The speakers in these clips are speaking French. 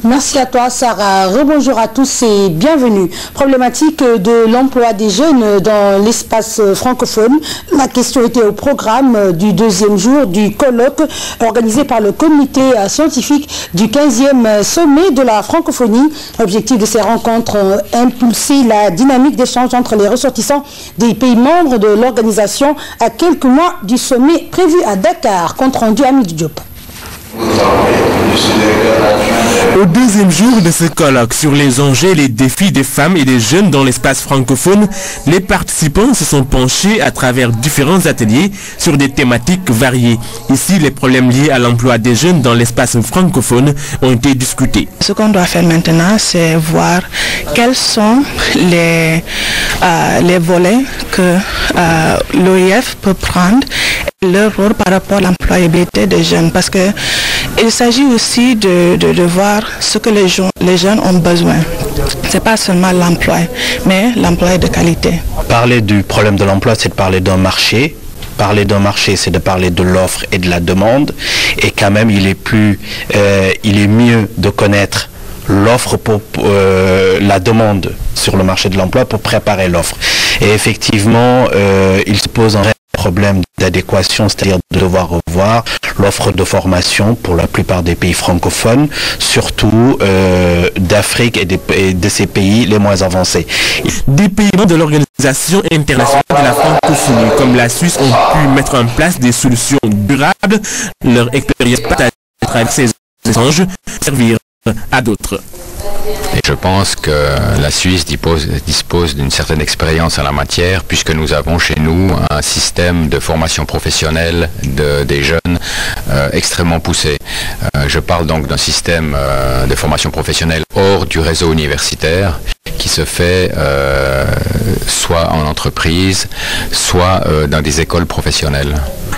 Merci à toi Sarah. Rebonjour à tous et bienvenue. Problématique de l'emploi des jeunes dans l'espace francophone. La question était au programme du deuxième jour du colloque organisé par le comité scientifique du 15e sommet de la francophonie. L'objectif de ces rencontres, impulser la dynamique d'échange entre les ressortissants des pays membres de l'organisation à quelques mois du sommet prévu à Dakar. Compte rendu à Hamid Diop. Au deuxième jour de ce colloque sur les enjeux et les défis des femmes et des jeunes dans l'espace francophone, les participants se sont penchés à travers différents ateliers sur des thématiques variées. Ici, les problèmes liés à l'emploi des jeunes dans l'espace francophone ont été discutés. Ce qu'on doit faire maintenant, c'est voir quels sont les volets que l'OIF peut prendre, leur rôle par rapport à l'employabilité des jeunes, parce que il s'agit aussi de voir ce que les jeunes ont besoin. Ce n'est pas seulement l'emploi, mais l'emploi de qualité. Parler du problème de l'emploi, c'est de parler d'un marché. Parler d'un marché, c'est de parler de l'offre et de la demande. Et quand même, il est mieux de connaître l'offre pour la demande sur le marché de l'emploi pour préparer l'offre. Et effectivement, il se pose un réel problème d'adéquation, c'est-à-dire de devoir revoir l'offre de formation pour la plupart des pays francophones, surtout d'Afrique et de ces pays les moins avancés. Des pays membres de l'Organisation internationale de la francophonie, comme la Suisse, ont pu mettre en place des solutions durables. Leur expérience partagée à travers ces échanges servir à d'autres. Et je pense que la Suisse dispose d'une certaine expérience en la matière, puisque nous avons chez nous un système de formation professionnelle des jeunes extrêmement poussé. Je parle donc d'un système de formation professionnelle hors du réseau universitaire, qui se fait soit en entreprise, soit dans des écoles professionnelles.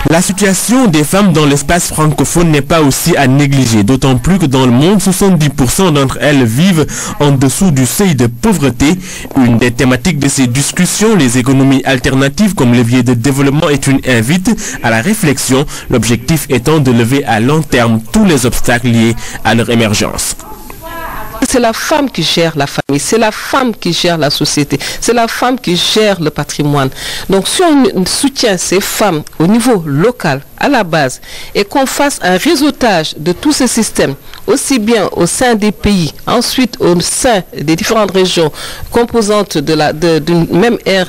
La situation des femmes dans l'espace francophone n'est pas aussi à négliger, d'autant plus que dans le monde, 70% d'entre elles vivent en dessous du seuil de pauvreté. Une des thématiques de ces discussions, les économies alternatives comme levier de développement, est une invite à la réflexion, l'objectif étant de lever à long terme tous les obstacles liés à leur émergence. C'est la femme qui gère la famille, c'est la femme qui gère la société, c'est la femme qui gère le patrimoine. Donc si on soutient ces femmes au niveau local, à la base, et qu'on fasse un réseautage de tous ces systèmes, aussi bien au sein des pays, ensuite au sein des différentes régions composantes d'une même aire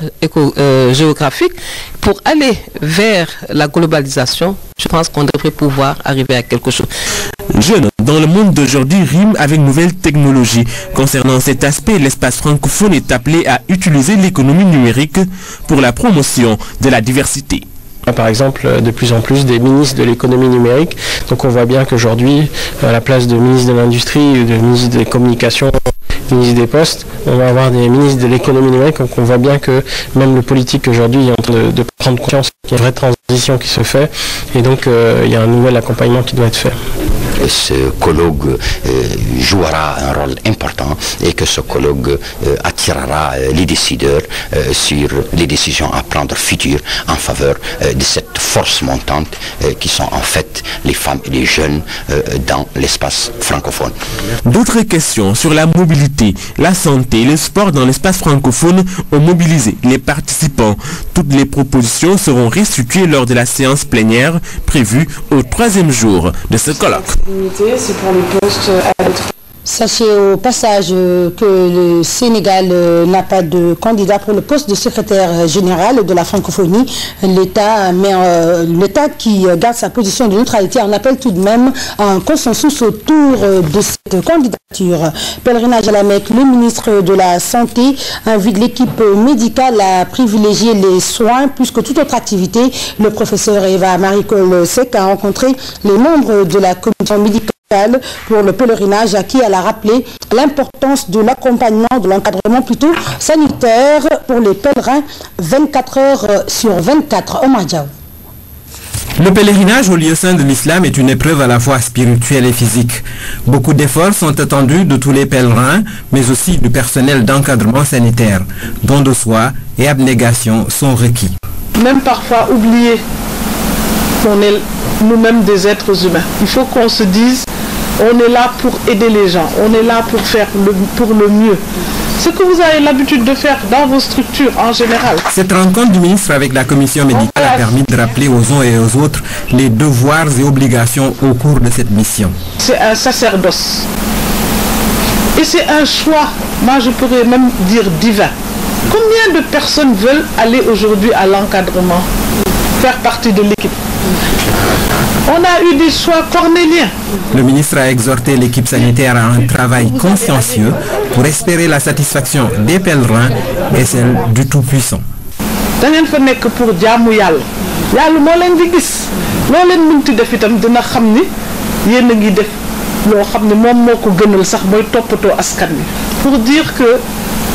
géographique, pour aller vers la globalisation, je pense qu'on devrait pouvoir arriver à quelque chose. Jeunes dans le monde d'aujourd'hui rime avec nouvelles technologies. Concernant cet aspect, l'espace francophone est appelé à utiliser l'économie numérique pour la promotion de la diversité. Par exemple, de plus en plus des ministres de l'économie numérique. Donc on voit bien qu'aujourd'hui, à la place de ministre de l'Industrie, de ministre des Communications, ministre des Postes, on va avoir des ministres de l'économie numérique. Donc on voit bien que même le politique aujourd'hui est en train de prendre conscience qu'il y a une vraie transition qui se fait. Et donc il y a un nouvel accompagnement qui doit être fait. Ce colloque jouera un rôle important et que ce colloque attirera les décideurs sur les décisions à prendre futures en faveur de cette force montante qui sont en fait les femmes et les jeunes dans l'espace francophone. D'autres questions sur la mobilité, la santé et le sport dans l'espace francophone ont mobilisé les participants. Toutes les propositions seront restituées lors de la séance plénière prévue au 3e jour de ce colloque. C'est pour les postes à l'autre. Sachez au passage que le Sénégal n'a pas de candidat pour le poste de secrétaire général de la francophonie. L'État qui garde sa position de neutralité en appelle tout de même un consensus autour de cette candidature. Pèlerinage à la Mecque, le ministre de la Santé invite l'équipe médicale à privilégier les soins plus que toute autre activité. Le professeur Eva Maricole Sec a rencontré les membres de la commission médicale pour le pèlerinage, à qui elle a rappelé l'importance de l'accompagnement, de l'encadrement plutôt sanitaire pour les pèlerins 24 heures sur 24. Omar Diaw. Le pèlerinage au lieu saint de l'islam est une épreuve à la fois spirituelle et physique. Beaucoup d'efforts sont attendus de tous les pèlerins, mais aussi du personnel d'encadrement sanitaire. Don de soi et abnégation sont requis. Même parfois oublier qu'on est nous-mêmes des êtres humains. Il faut qu'on se dise On est là pour aider les gens, on est là pour faire pour le mieux. Ce que vous avez l'habitude de faire dans vos structures en général. Cette rencontre du ministre avec la commission médicale a permis de rappeler aux uns et aux autres les devoirs et obligations au cours de cette mission. C'est un sacerdoce. Et c'est un choix, moi je pourrais même dire divin. Combien de personnes veulent aller aujourd'hui à l'encadrement, faire partie de l'équipe? On a eu des choix cornéliens. Le ministre a exhorté l'équipe sanitaire à un travail consciencieux pour espérer la satisfaction des pèlerins et celle du Tout-Puissant. Da ngeen fa nekk pour jaamu yàlla yàlla moo leen di gis loo leen mënti def itam dina xam ni yéen a ngi def loo xam ne moom moo ko gënal sax mooy toppatoo askan wi. Pour dire que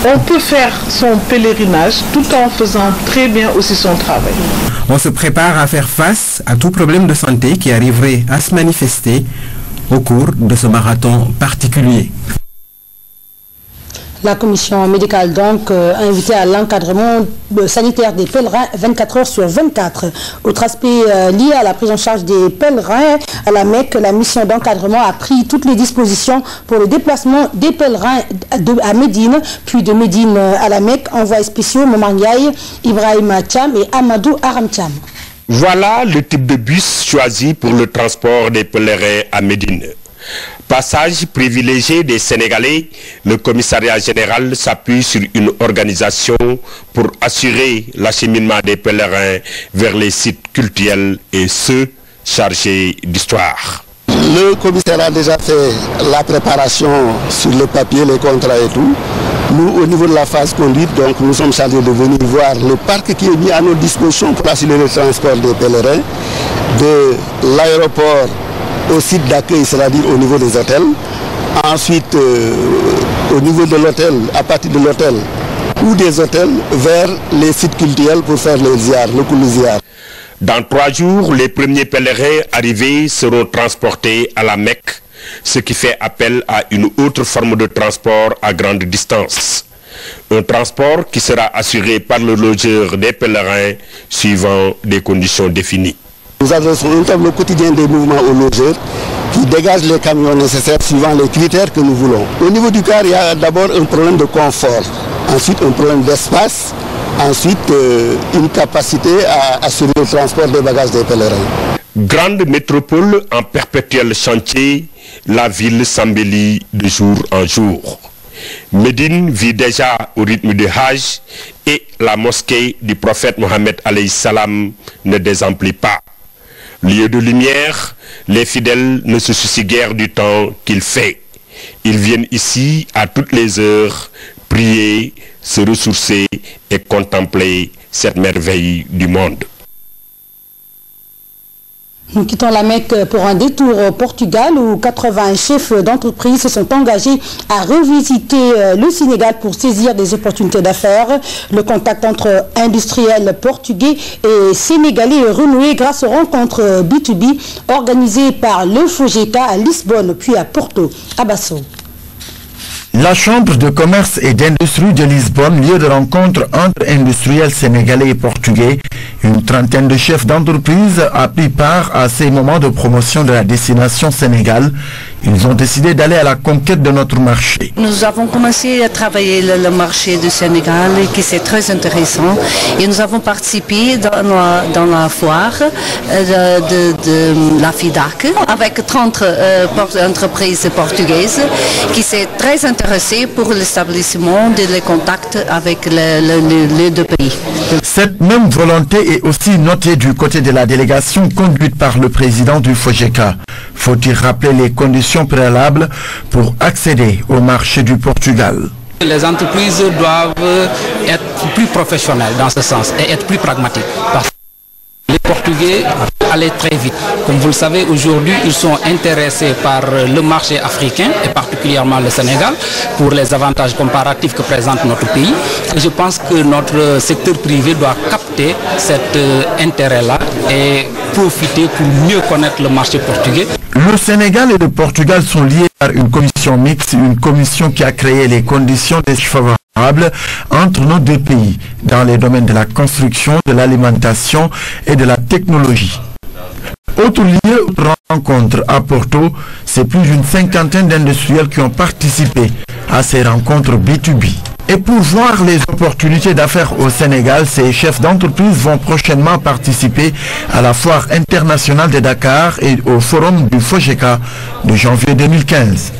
on peut faire son pèlerinage tout en faisant très bien aussi son travail. On se prépare à faire face à tout problème de santé qui arriverait à se manifester au cours de ce marathon particulier. La commission médicale donc invitée à l'encadrement sanitaire des pèlerins 24 heures sur 24. Autre aspect lié à la prise en charge des pèlerins à la Mecque, la mission d'encadrement a pris toutes les dispositions pour le déplacement des pèlerins à Médine, puis de Médine à la Mecque. Envoyés spéciaux Momar Ndiaye, Ibrahim Cham et Amadou Aram Cham. Voilà le type de bus choisi pour le transport des pèlerins à Médine. Passage privilégié des Sénégalais, le commissariat général s'appuie sur une organisation pour assurer l'acheminement des pèlerins vers les sites cultuels et ceux chargés d'histoire. Le commissaire a déjà fait la préparation sur le papier, les contrats et tout. Nous, au niveau de la phase conduite, donc, nous sommes chargés de venir voir le parc qui est mis à notre disposition pour assurer le transport des pèlerins de l'aéroport au site d'accueil, c'est-à-dire au niveau des hôtels. Ensuite, au niveau de l'hôtel, à partir de l'hôtel ou des hôtels, vers les sites culturels pour faire le ziar, le koulouziar. Dans 3 jours, les premiers pèlerins arrivés seront transportés à la Mecque, ce qui fait appel à une autre forme de transport à grande distance. Un transport qui sera assuré par le logeur des pèlerins suivant des conditions définies. Nous adressons un tableau quotidien des mouvements aux logeurs qui dégage les camions nécessaires suivant les critères que nous voulons. Au niveau du car, il y a d'abord un problème de confort, ensuite un problème d'espace, ensuite une capacité à assurer le transport des bagages des pèlerins. Grande métropole en perpétuel chantier, la ville s'embellit de jour en jour. Médine vit déjà au rythme du Hajj et la mosquée du prophète Mohammed alayhi salam ne désemplit pas. Lieu de lumière, les fidèles ne se soucient guère du temps qu'il fait. Ils viennent ici à toutes les heures prier, se ressourcer et contempler cette merveille du monde. Nous quittons la Mecque pour un détour au Portugal où 80 chefs d'entreprise se sont engagés à revisiter le Sénégal pour saisir des opportunités d'affaires. Le contact entre industriels portugais et sénégalais est renoué grâce aux rencontres B2B organisées par le FOGECA à Lisbonne puis à Porto, à Basso. La Chambre de commerce et d'industrie de Lisbonne, lieu de rencontre entre industriels sénégalais et portugais, une trentaine de chefs d'entreprise a pris part à ces moments de promotion de la destination Sénégal. Ils ont décidé d'aller à la conquête de notre marché. Nous avons commencé à travailler le marché du Sénégal qui c'est très intéressant et nous avons participé dans la foire de la FIDAC avec 30 entreprises portugaises qui s'est très intéressées pour l'établissement des contacts avec les deux pays. Cette même volonté est aussi notée du côté de la délégation conduite par le président du FOGECA. Faut-il rappeler les conditions préalables pour accéder au marché du Portugal? Les entreprises doivent être plus professionnelles dans ce sens et être plus pragmatiques. Parce que les Portugais allaient très vite. Comme vous le savez, aujourd'hui, ils sont intéressés par le marché africain et particulièrement le Sénégal pour les avantages comparatifs que présente notre pays. Et je pense que notre secteur privé doit capter cet intérêt-là et profiter pour mieux connaître le marché portugais. Le Sénégal et le Portugal sont liés par une commission mixte, une commission qui a créé les conditions favorables entre nos deux pays dans les domaines de la construction, de l'alimentation et de la technologie. Autre lieu de rencontre à Porto, c'est plus d'une cinquantaine d'industriels qui ont participé à ces rencontres B2B. Et pour voir les opportunités d'affaires au Sénégal, ces chefs d'entreprise vont prochainement participer à la foire internationale de Dakar et au forum du FOGECA de janvier 2015.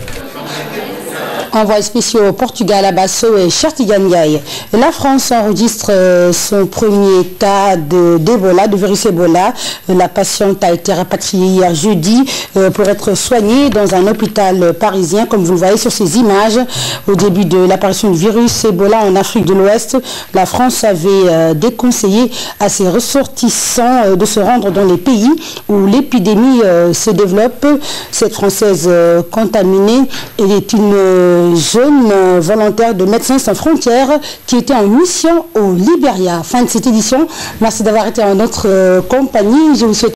Envoyé spécial au Portugal à Basso et Chertiganyaï. La France enregistre son premier cas d'Ebola, de virus Ebola. La patiente a été rapatriée hier jeudi pour être soignée dans un hôpital parisien, comme vous le voyez sur ces images. Au début de l'apparition du virus Ebola en Afrique de l'Ouest, la France avait déconseillé à ses ressortissants de se rendre dans les pays où l'épidémie se développe. Cette Française contaminée est une jeune volontaire de Médecins sans frontières qui était en mission au Libéria. Fin de cette édition. Merci d'avoir été en notre compagnie. Je vous souhaite